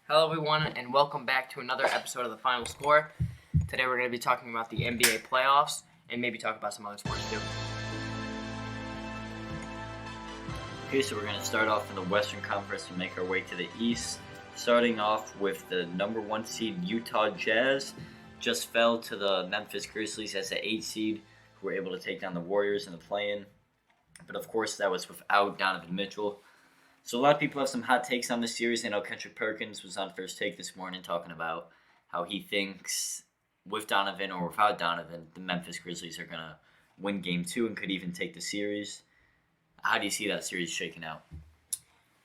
Hello, everyone, and welcome back to another episode of The Final Score. Today, we're going to be talking about the NBA playoffs and maybe talk about some other sports too. Okay, so we're going to start off in the Western Conference and make our way to the East. Starting off with the number 1 seed Utah Jazz. Just fell to the Memphis Grizzlies as the 8 seed, who were able to take down the Warriors in the play-in. But of course, that was without Donovan Mitchell. So a lot of people have some hot takes on this series. I know Kendrick Perkins was on First Take this morning talking about how he thinks with Donovan or without Donovan, the Memphis Grizzlies are going to win Game 2 and could even take the series. How do you see that series shaking out?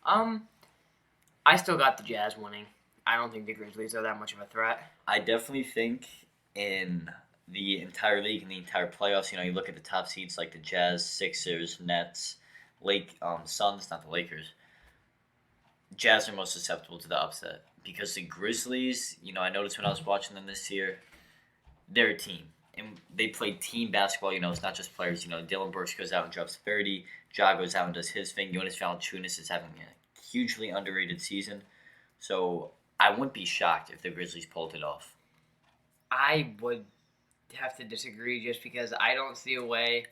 I still got the Jazz winning. I don't think the Grizzlies are that much of a threat. I definitely think in the entire league, in the entire playoffs, you look at the top seeds like the Jazz, Sixers, Nets, Suns, not the Lakers. Jazz are most susceptible to the upset because the Grizzlies, I noticed when I was watching them this year, they're a team. And they play team basketball, it's not just players. Dylan Brooks goes out and drops 30. Ja goes out and does his thing. Jonas Valanciunas is having a hugely underrated season. So I wouldn't be shocked if the Grizzlies pulled it off. I would have to disagree just because I don't see a way.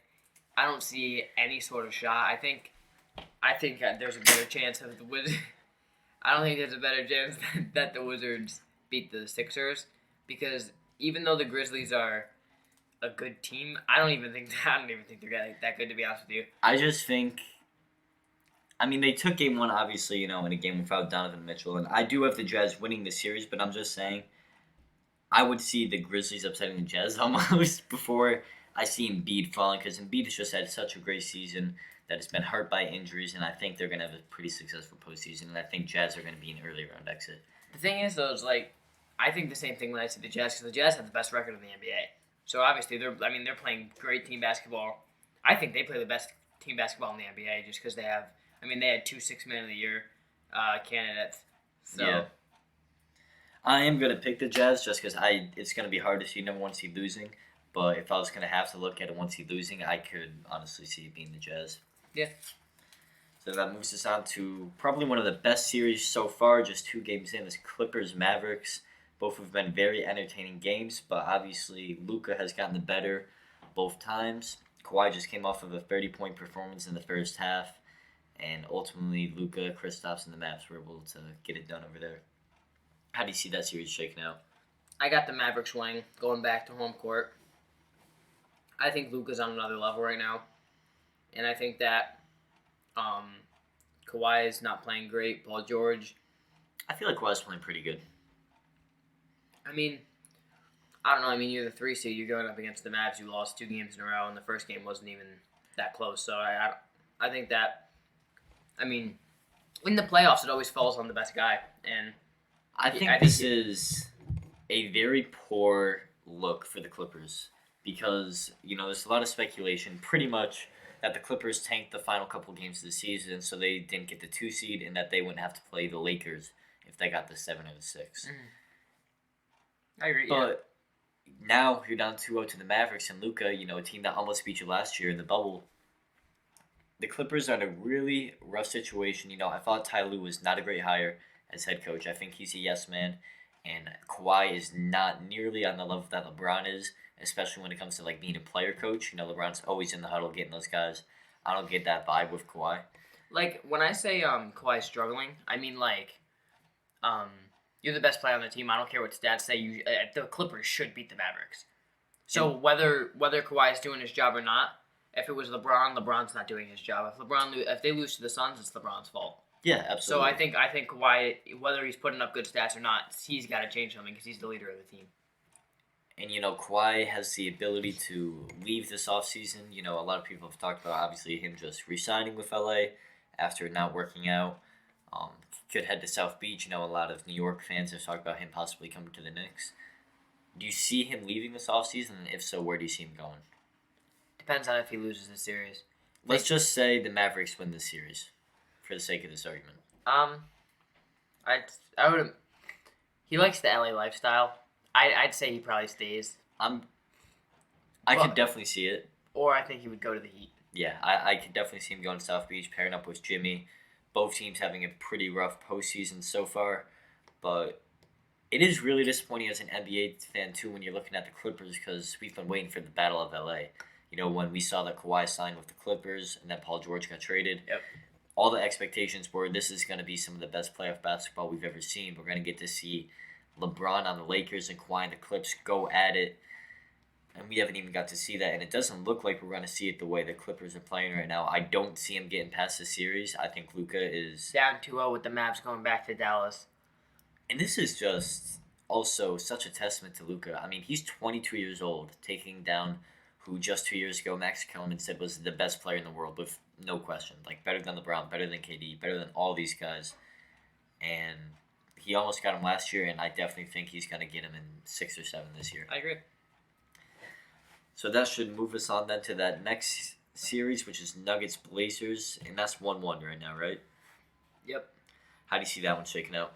I don't see any sort of shot. I think there's a better chance of the Wizards. I don't think there's a better chance that the Wizards beat the Sixers because even though the Grizzlies are a good team, I don't even think they're that good, to be honest with you. I just think, they took Game 1, obviously, in a game without Donovan Mitchell, and I do have the Jazz winning the series, but I'm just saying I would see the Grizzlies upsetting the Jazz almost before I see Embiid falling, because Embiid has just had such a great season that has been hurt by injuries, and I think they're going to have a pretty successful postseason, and I think Jazz are going to be an early round exit. The thing is, though, I think the same thing when I see the Jazz, because the Jazz have the best record in the NBA. So obviously, they're playing great team basketball. I think they play the best team basketball in the NBA just because they have, they had 2 6-Man of the Year candidates. So. Yeah. I am going to pick the Jazz just because it's going to be hard to see number 1 seed losing. But if I was going to have to look at a 1 seed losing, I could honestly see it being the Jazz. Yeah. So that moves us on to probably one of the best series so far, just 2 games in, is Clippers-Mavericks. Both have been very entertaining games, but obviously Luka has gotten the better both times. Kawhi just came off of a 30-point performance in the first half, and ultimately Luka, Kristaps, and the Mavs were able to get it done over there. How do you see that series shaking out? I got the Mavericks winning, going back to home court. I think Luka's on another level right now, and I think that Kawhi is not playing great. Paul George. I feel like Kawhi's playing pretty good. I don't know. You're the 3 seed. You're going up against the Mavs. You lost 2 games in a row, and the first game wasn't even that close. So I think that, in the playoffs, it always falls on the best guy. And I think this is a very poor look for the Clippers because, there's a lot of speculation pretty much that the Clippers tanked the final couple games of the season so they didn't get the 2 seed and that they wouldn't have to play the Lakers if they got the 7 or the 6. I agree. But now you're down 2-0 to the Mavericks and Luka, a team that almost beat you last year in the bubble. The Clippers are in a really rough situation. I thought Ty Lue was not a great hire as head coach. I think he's a yes man, and Kawhi is not nearly on the level that LeBron is, especially when it comes to being a player coach. LeBron's always in the huddle getting those guys. I don't get that vibe with Kawhi. When I say Kawhi's struggling, you're the best player on the team. I don't care what stats say. The Clippers should beat the Mavericks. So whether Kawhi's doing his job or not, if it was LeBron's not doing his job. If they lose to the Suns, it's LeBron's fault. Yeah, absolutely. So I think Kawhi, whether he's putting up good stats or not, he's got to change something because he's the leader of the team. And, Kawhi has the ability to leave this offseason. A lot of people have talked about, obviously, him just re-signing with LA after not working out. Could head to South Beach. A lot of New York fans have talked about him possibly coming to the Knicks. Do you see him leaving this offseason? And if so, where do you see him going? Depends on if he loses the series. Let's just say the Mavericks win this series, for the sake of this argument. I would. He likes the LA lifestyle. I'd say he probably stays. I could definitely see it. Or I think he would go to the Heat. Yeah, I could definitely see him going to South Beach, pairing up with Jimmy. Both teams having a pretty rough postseason so far. but it is really disappointing as an NBA fan too when you're looking at the Clippers because we've been waiting for the Battle of LA. You know, when we saw that Kawhi signed with the Clippers and then Paul George got traded, Yep. all the expectations were this is going to be some of the best playoff basketball we've ever seen. We're going to get to see LeBron on the Lakers and Kawhi and the Clips go at it. And we haven't even got to see that. And it doesn't look like we're going to see it the way the Clippers are playing right now. I don't see him getting past the series. I think Luka is Down 2-0 with the Mavs going back to Dallas. And this is just also such a testament to Luka. I mean, he's 22 years old, taking down who just 2 years ago Max Kellerman said was the best player in the world with no question. Like, better than LeBron, better than KD, better than all these guys. And he almost got him last year, and I definitely think he's going to get him in 6 or 7 this year. I agree. So that should move us on then to that next series, which is Nuggets Blazers, and that's 1-1 right now, right? Yep. How do you see that one shaking out?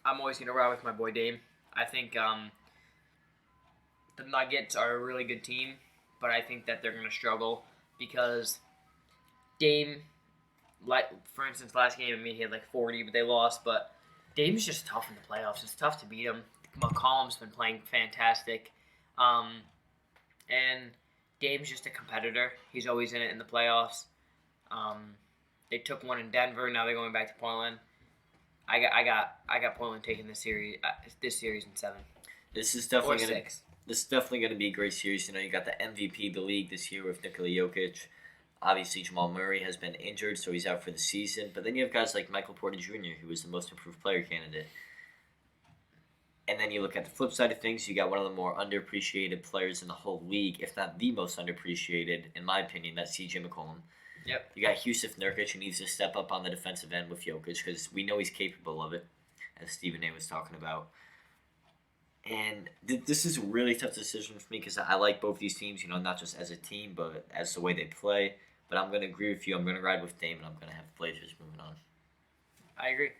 I'm always going to ride with my boy Dame. I think the Nuggets are a really good team, but I think that they're going to struggle because Dame, like for instance, last game, I mean, he had like 40, but they lost. But Dame's just tough in the playoffs. It's tough to beat him. McCollum's been playing fantastic. And Dame's just a competitor. He's always in it in the playoffs. They took one in Denver. Now they're going back to Portland. I got Portland taking this series in 7 This is or definitely gonna 6. This is definitely going to be a great series. You know, you got the MVP of the league this year with Nikola Jokic. Obviously, Jamal Murray has been injured, so he's out for the season. But then you have guys like Michael Porter Jr., who was the most improved player candidate. And then you look at the flip side of things, you got one of the more underappreciated players in the whole league, if not the most underappreciated, in my opinion, that's CJ McCollum. Yep. You got Yusuf Nurkic, who needs to step up on the defensive end with Jokic, because we know he's capable of it, as Stephen A. was talking about. And this is a really tough decision for me because I like both these teams, you know, not just as a team, but as the way they play. But I'm going to agree with you. I'm going to ride with Dame, and I'm going to have the Blazers moving on. I agree.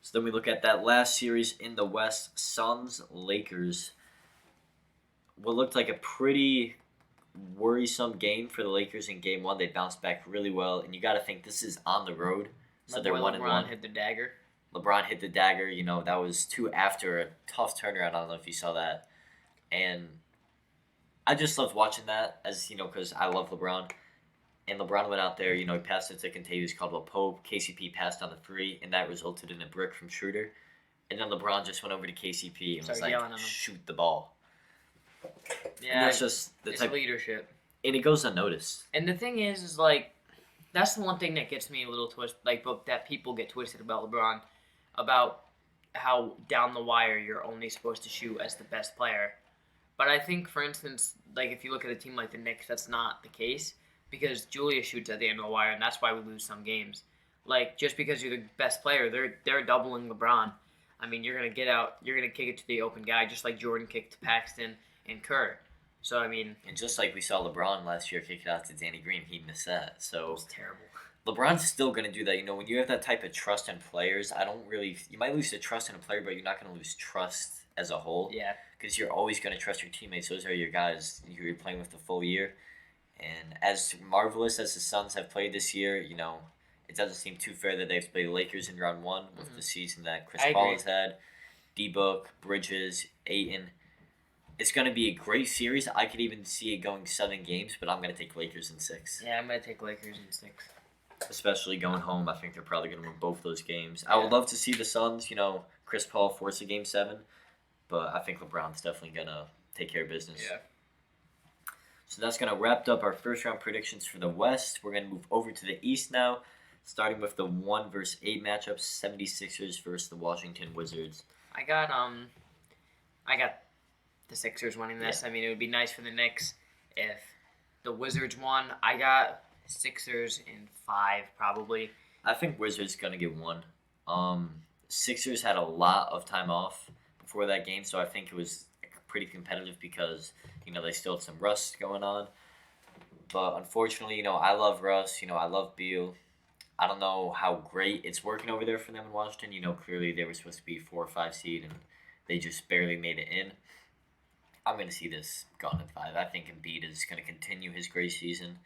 So then we look at that last series in the West, Suns-Lakers. What looked like a pretty worrisome game for the Lakers in Game 1. They bounced back really well, and you got to think this is on the road, so they're 1-1. LeBron hit the dagger. LeBron hit the dagger. You know, that was 2 after a tough turnaround. I don't know if you saw that. And I just loved watching that as, you know, because I love LeBron. And LeBron went out there, you know, he passed it to Contavious Caldwell-Pope. KCP passed on the 3, and that resulted in a brick from Schroeder. And then LeBron just went over to KCP and was like, shoot the ball. Yeah, and that's just the it's type. leadership. And it goes unnoticed. And the thing is like, that's the one thing that gets me a little twisted, like, but that people get twisted about LeBron, about how down the wire you're only supposed to shoot as the best player. But I think, for instance, like if you look at a team like the Knicks, that's not the case. Because Julius shoots at the end of the wire, and that's why we lose some games. Like, just because you're the best player, they're doubling LeBron. I mean, you're gonna get out, you're gonna kick it to the open guy, just like Jordan kicked to Paxton and Kerr. So I mean, and just like we saw LeBron last year kick it out to Danny Green, he missed that. So it was terrible. LeBron's still gonna do that. You know, when you have that type of trust in players, you might lose the trust in a player, but you're not gonna lose trust as a whole. Yeah. Because you're always gonna trust your teammates. Those are your guys you're playing with the full year. And as marvelous as the Suns have played this year, you know, it doesn't seem too fair that they've played the Lakers in round 1 with the season that Chris Paul has had, D-Book, Bridges, Ayton. It's going to be a great series. I could even see it going 7 games, but I'm going to take Lakers in 6. Yeah, I'm going to take Lakers in 6. Especially going home, I think they're probably going to win both those games. I would love to see the Suns, you know, Chris Paul force a Game 7, but I think LeBron's definitely going to take care of business. Yeah. So that's going to wrap up our first round predictions for the West. We're going to move over to the East now, starting with the 1 versus 8 matchup, 76ers versus the Washington Wizards. I got the Sixers winning this. Yeah. I mean, it would be nice for the Knicks if the Wizards won. I got Sixers in 5 probably. I think Wizards going to get 1. Sixers had a lot of time off before that game, so I think it was pretty competitive because, you know, they still had some rust going on. But unfortunately, you know, I love Russ. You know, I love Beal. I don't know how great it's working over there for them in Washington. You know, clearly they were supposed to be 4 or 5 seed, and they just barely made it in. I'm going to see this gone in 5. I think Embiid is going to continue his great season.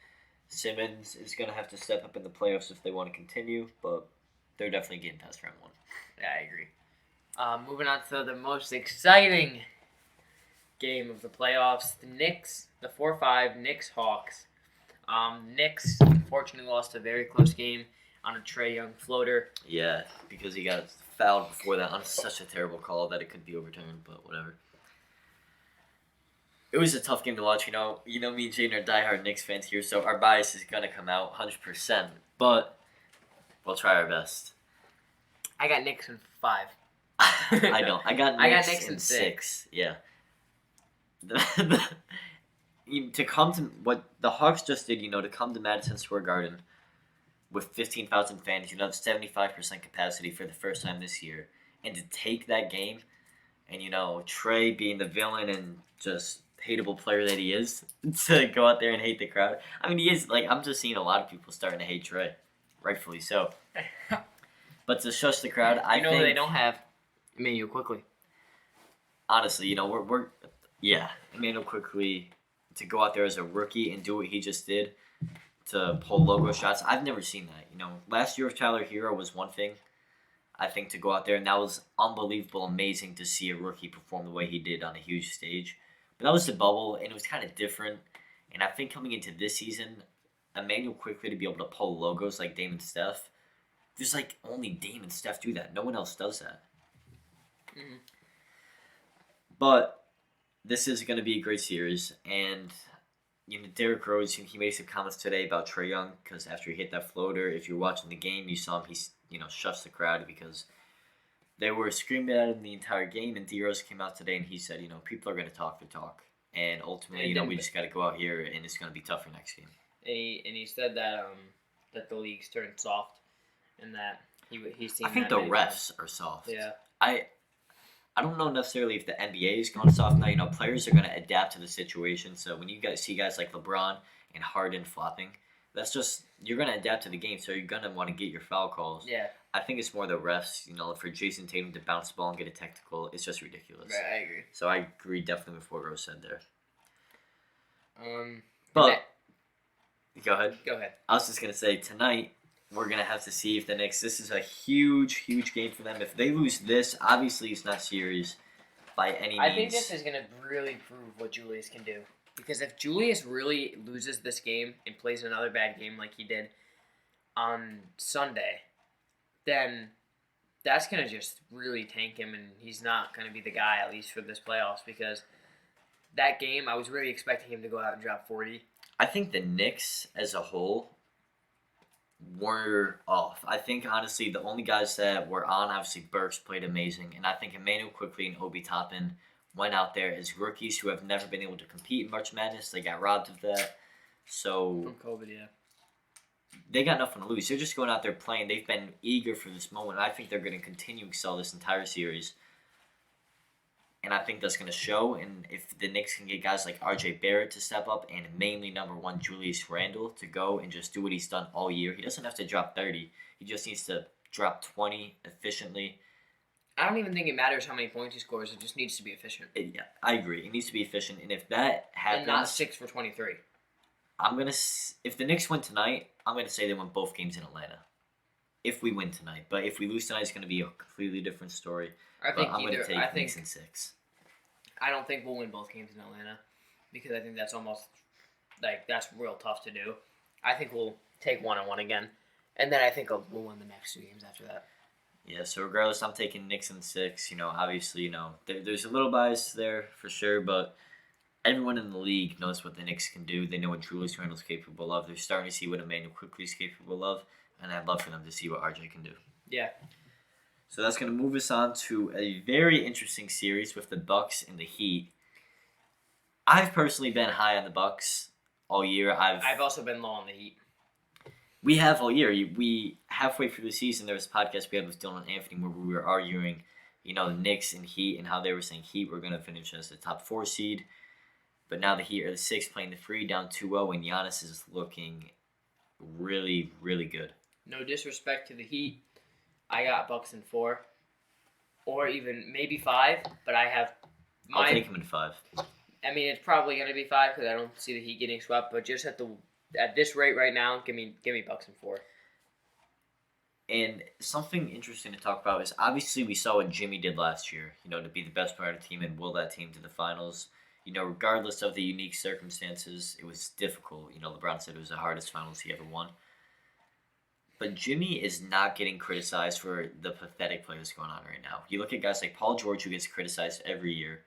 Simmons is going to have to step up in the playoffs if they want to continue, but they're definitely getting past round 1. Yeah, I agree. Moving on to the most exciting game of the playoffs, the 4-5 Knicks Hawks. Knicks unfortunately lost a very close game on a Trae Young floater. Yeah, because he got fouled before that on such a terrible call that it could be overturned, but whatever. It was a tough game to watch. Me and Jayden are diehard Knicks fans here, so our bias is gonna come out 100%. But we'll try our best. I got Knicks in 5. I don't. I got Knicks in 6. Yeah. To come to what the Hawks just did, to come to Madison Square Garden with 15,000 fans, 75% capacity for the first time this year, and to take that game, and Trae being the villain and just hateable player that he is, to go out there and hate the crowd. I mean, he is I'm just seeing a lot of people starting to hate Trae, rightfully so. But to shush the crowd, I think they don't have Emmanuel Quickly. Honestly, we're Emmanuel Quickly, to go out there as a rookie and do what he just did, to pull logo shots. I've never seen that. Last year with Tyler Hero was one thing. I think to go out there, and that was unbelievable, amazing to see a rookie perform the way he did on a huge stage. But that was the bubble, and it was kind of different. And I think coming into this season, Emmanuel Quickly to be able to pull logos like Dame and Steph, there's only Dame and Steph do that. No one else does that. Mm-hmm. But this is going to be a great series, and Derrick Rose, he made some comments today about Trae Young, because after he hit that floater, if you're watching the game, you saw him, he shushed the crowd because they were screaming at him the entire game, and D. Rose came out today and he said, people are going to talk their talk, and ultimately, we just got to go out here, and it's going to be tougher next game. And he said that that the league's turned soft, and that he's seen. I think the refs are soft. Yeah. I don't know necessarily if the NBA is going soft now. Players are going to adapt to the situation. So when you guys see guys like LeBron and Harden flopping, that's just, you're going to adapt to the game. So you're going to want to get your foul calls. Yeah. I think it's more the refs. For Jason Tatum to bounce the ball and get a technical, it's just ridiculous. Right, I agree. So I agree definitely with what Rose said there. Go ahead. Go ahead. I was just going to say, tonight, we're going to have to see if the Knicks, this is a huge, huge game for them. If they lose this, obviously it's not serious by any means. I think this is going to really prove what Julius can do. Because if Julius really loses this game and plays another bad game like he did on Sunday, then that's going to just really tank him, and he's not going to be the guy, at least for this playoffs, because that game, I was really expecting him to go out and drop 40. I think the Knicks as a whole were off. I think, honestly, the only guys that were on, obviously, Burks played amazing, and I think Emmanuel Quickly and Obi Toppin went out there as rookies who have never been able to compete in March Madness. They got robbed of that. So From COVID, yeah. They got nothing to lose. They're just going out there playing. They've been eager for this moment. I think they're going to continue to excel this entire series. And I think that's going to show. And if the Knicks can get guys like R.J. Barrett to step up, and mainly number 1 Julius Randle to go and just do what he's done all year. He doesn't have to drop 30. He just needs to drop 20 efficiently. I don't even think it matters how many points he scores. It just needs to be efficient. Yeah, I agree. It needs to be efficient. And if that happens... And not 6 for 23. If the Knicks win tonight, I'm going to say they win both games in Atlanta. If we win tonight. But if we lose tonight, it's going to be a completely different story. I'm going to take Knicks in 6. I don't think we'll win both games in Atlanta, because I think that's almost, that's real tough to do. I think we'll take 1-1 again, and then I think we'll win the next 2 games after that. Yeah, so regardless, I'm taking Knicks in 6. Obviously, there's a little bias there for sure, but everyone in the league knows what the Knicks can do. They know what Julius Randle's capable of. They're starting to see what Emmanuel Quickly is capable of, and I'd love for them to see what RJ can do. Yeah. So that's going to move us on to a very interesting series with the Bucks and the Heat. I've personally been high on the Bucks all year. I've also been low on the Heat. We have all year. We halfway through the season, there was a podcast we had with Dylan and Anthony where we were arguing, the Knicks and Heat, and how they were saying Heat were going to finish as the top 4 seed. But now the Heat are the 6 playing the 3 down 2-0, and Giannis is looking really, really good. No disrespect to the Heat. I got Bucks in 4, or even maybe 5, but I have. I'll take him in 5. I mean, it's probably going to be 5 because I don't see the Heat getting swept. But just at this rate right now, give me Bucks in 4. And something interesting to talk about is obviously we saw what Jimmy did last year, to be the best player on the team and will that team to the finals. Regardless of the unique circumstances, it was difficult. LeBron said it was the hardest finals he ever won. But Jimmy is not getting criticized for the pathetic play that's going on right now. You look at guys like Paul George, who gets criticized every year,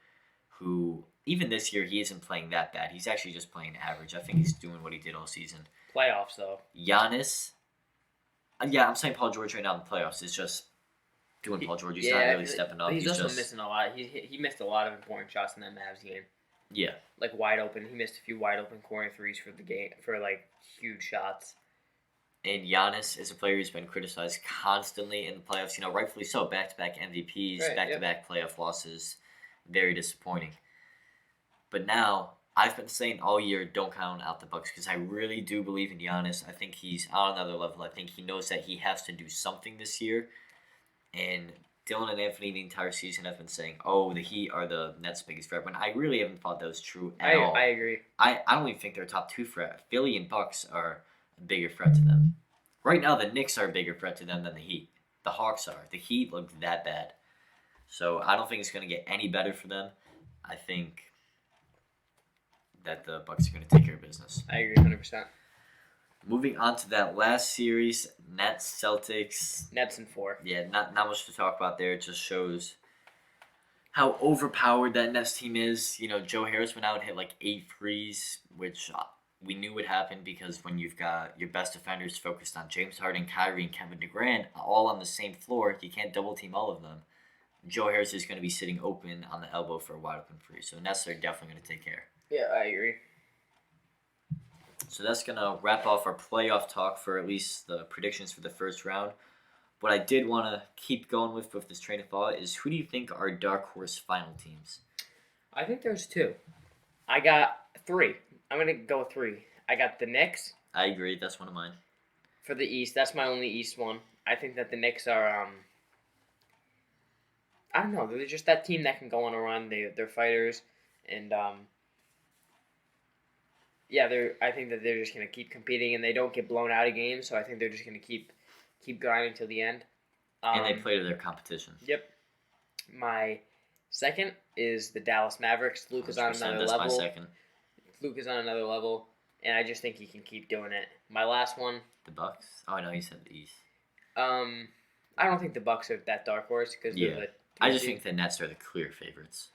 who, even this year, he isn't playing that bad. He's actually just playing average. I think he's doing what he did all season. Playoffs, though. Giannis, yeah, I'm saying Paul George right now in the playoffs is just doing Paul George. He's not really stepping up. He's also just missing a lot. He missed a lot of important shots in that Mavs game. Yeah. Like wide open. He missed a few wide open corner threes for the game, for like huge shots. And Giannis is a player who's been criticized constantly in the playoffs. Rightfully so. Back-to-back MVPs, Right, back-to-back playoff losses. Very disappointing. But now, I've been saying all year, don't count out the Bucks because I really do believe in Giannis. I think he's on another level. I think he knows that he has to do something this year. And Dylan and Anthony the entire season have been saying, the Heat are the Nets' biggest threat. When I really haven't thought that was true at all. I agree. I don't even think they're a top 2 threat. Philly and Bucks are a bigger threat to them. Right now, the Knicks are a bigger threat to them than the Heat. The Hawks are. The Heat look that bad. So I don't think it's going to get any better for them. I think that the Bucks are going to take care of business. I agree 100%. Moving on to that last series, Nets, Celtics. Nets in 4. Yeah, not much to talk about there. It just shows how overpowered that Nets team is. Joe Harris went out and hit like 8 threes, which we knew would happen because when you've got your best defenders focused on James Harden, Kyrie, and Kevin Durant all on the same floor, you can't double team all of them. Joe Harris is going to be sitting open on the elbow for a wide open three, so Nets are definitely going to take care. Yeah, I agree. So that's going to wrap off our playoff talk for at least the predictions for the first round. What I did want to keep going with this train of thought is who do you think are dark horse final teams? I think there's 2. I got 3. I'm going to go with 3. I got the Knicks. I agree. That's one of mine. For the East. That's my only East one. I think that the Knicks are, I don't know. They're just that team that can go on a run. They're fighters. And, I think that they're just going to keep competing, and they don't get blown out of games, so I think they're just going to keep grinding till the end. And they play to their competition. Yep. My second is the Dallas Mavericks. Luke is on another level. That's my second. Luke is on another level, and I just think he can keep doing it. My last one. The Bucks? Oh, no, you said the East. I don't think the Bucks are that dark horse because I just think the Nets are the clear favorites.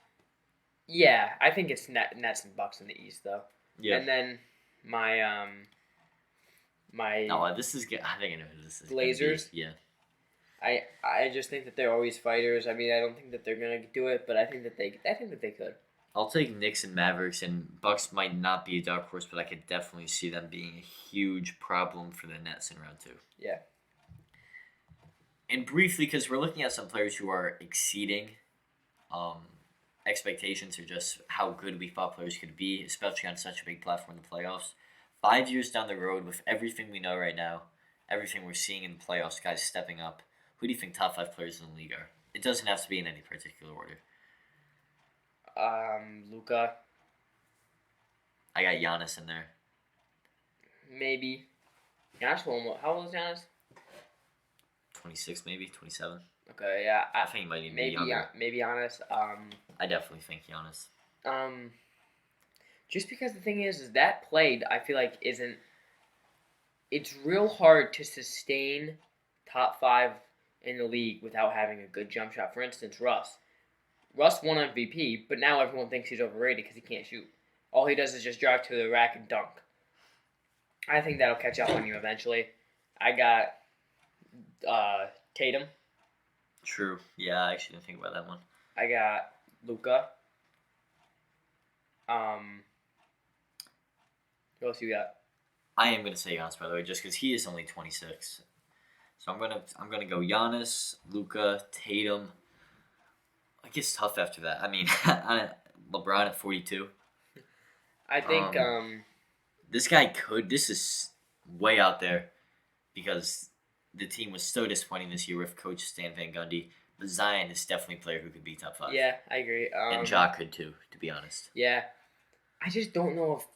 Yeah, I think it's Nets and Bucks in the East though. Yeah. And then my No, this is good. I think I know who this is. Blazers. Yeah. I just think that they're always fighters. I mean, I don't think that they're gonna do it, but I think that they could. I'll take Knicks and Mavericks, and Bucks might not be a dark horse, but I could definitely see them being a huge problem for the Nets in round 2. Yeah. And briefly, because we're looking at some players who are exceeding expectations or just how good we thought players could be, especially on such a big platform in the playoffs. 5 years down the road, with everything we know right now, everything we're seeing in the playoffs, guys stepping up, who do you think top 5 players in the league are? It doesn't have to be in any particular order. Luka. I got Giannis in there. Maybe. Giannis, how old is Giannis? 26 maybe, 27. Okay, yeah. I think he might even be younger. Maybe Giannis. I definitely think Giannis. Just because the thing is that play, I feel like it's real hard to sustain top 5 in the league without having a good jump shot. For instance, Russ. Russ won MVP, but now everyone thinks he's overrated because he can't shoot. All he does is just drive to the rack and dunk. I think that'll catch up on you eventually. I got Tatum. True. Yeah, I actually didn't think about that one. I got Luka. Who else you got? I am gonna say Giannis, by the way, just because he is only 26. So I'm gonna go Giannis, Luka, Tatum. It gets tough after that. I mean, LeBron at 42. I think this guy could. This is way out there because the team was so disappointing this year with Coach Stan Van Gundy. But Zion is definitely a player who could be top 5. Yeah, I agree. And Ja could too, to be honest. Yeah, I just don't know if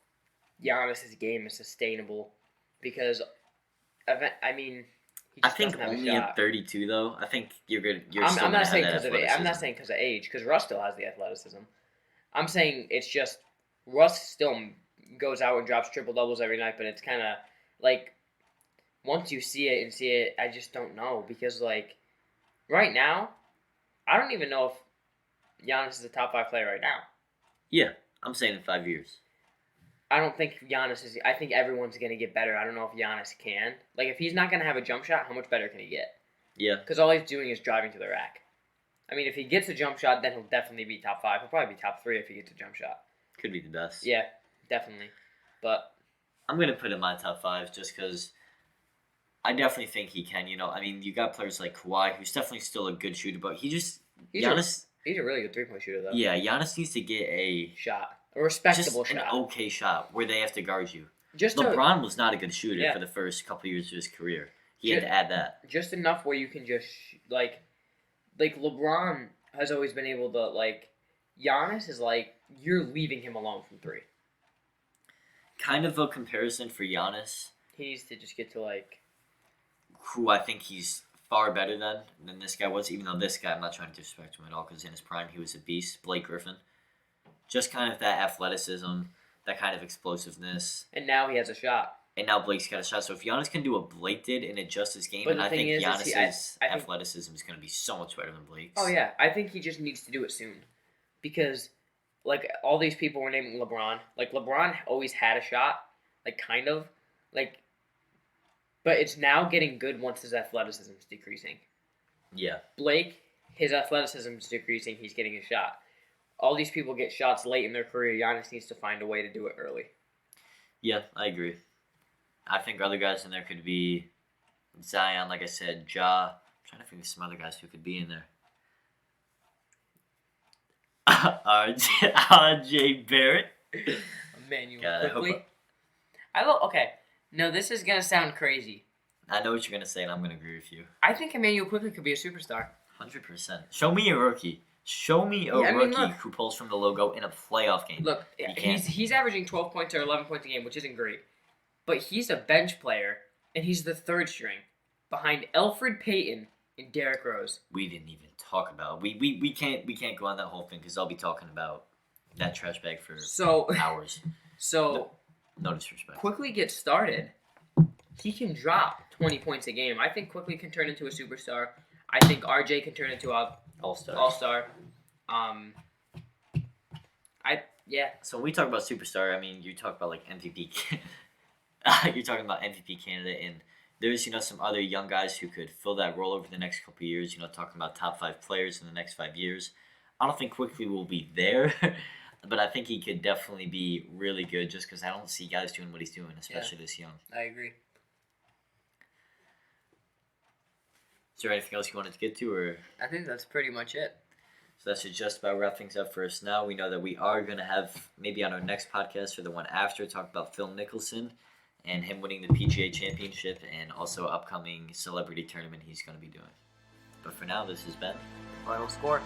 Giannis' game is sustainable because, He I just think doesn't have a only shot. at 32, though. I think you're good. You're I'm still not gonna saying have that because of age. I'm not athleticism. saying because of age. Because Russ still has the athleticism. I'm saying it's just Russ still goes out and drops triple doubles every night, but it's kind of like once you see it, I just don't know because like right now, I don't even know if Giannis is a top 5 player right now. Yeah, I'm saying in 5 years. I don't think Giannis is. I think everyone's gonna get better. I don't know if Giannis can. Like if he's not gonna have a jump shot, how much better can he get? Yeah. Because all he's doing is driving to the rack. I mean, if he gets a jump shot, then he'll definitely be top 5. He'll probably be top 3 if he gets a jump shot. Could be the best. Yeah, definitely. But I'm going to put him in my top 5 just because I definitely think he can. I mean, you got players like Kawhi, who's definitely still a good shooter, but he's Giannis, a really good 3-point shooter, though. yeah, Giannis needs to get a respectable just shot. an okay shot where they have to guard you. Just LeBron was not a good shooter Yeah. for the first couple years of his career. He had to add that. Just enough where you can just like LeBron has always been able to Giannis is like you're leaving him alone from 3. Kind of a comparison for Giannis, He needs to just get to who I think he's far better than this guy was, even though this guy, I'm not trying to disrespect him at all because in his prime he was a beast, Blake Griffin. Just kind of that athleticism, that kind of explosiveness. and now he has a shot. And now Blake's got a shot. So if Giannis can do what Blake did and adjust his game, But and the I think thing is, Giannis's I think- athleticism is going to be so much better than Blake's. Oh yeah, I think he just needs to do it soon, because all these people were naming LeBron. LeBron always had a shot, kind of, but it's now getting good once his athleticism is decreasing. Yeah. Blake, his athleticism is decreasing. He's getting a shot. All these people get shots late in their career. Giannis needs to find a way to do it early. Yeah, I agree. I think other guys in there could be Zion, like I said, Ja. I'm trying to think of some other guys who could be in there. RJ Barrett. Emmanuel God, quickly. Okay. No, this is gonna sound crazy. I know what you're gonna say, and I'm gonna agree with you. I think Emmanuel quickly could be a superstar. 100%. Show me a rookie. Show me a rookie look. who pulls from the logo in a playoff game. Look, can't. he's averaging 12 points or 11 points a game, which isn't great. But he's a bench player, and he's the 3rd string behind Elfrid Payton and Derrick Rose. We didn't even talk about we can't go on that whole thing because I'll be talking about that trash bag for hours. So No disrespect. Quickly gets started. He can drop 20 points a game. I think Quickly can turn into a superstar. I think RJ can turn into a All-star. all-star. So when we talk about superstar, I mean you talk about MVP. You're talking about MVP candidate, and there's some other young guys who could fill that role over the next couple of years. Talking about top 5 players in the next 5 years. I don't think Quickly will be there, but I think he could definitely be really good. Just because I don't see guys doing what he's doing, especially this young. I agree. Is there anything else you wanted to get to, or? I think that's pretty much it. So that should just about wrap things up for us now. We know that we are going to have, maybe on our next podcast or the one after, talk about Phil Mickelson and him winning the PGA Championship and also upcoming celebrity tournament he's going to be doing. But for now, this has been Final score.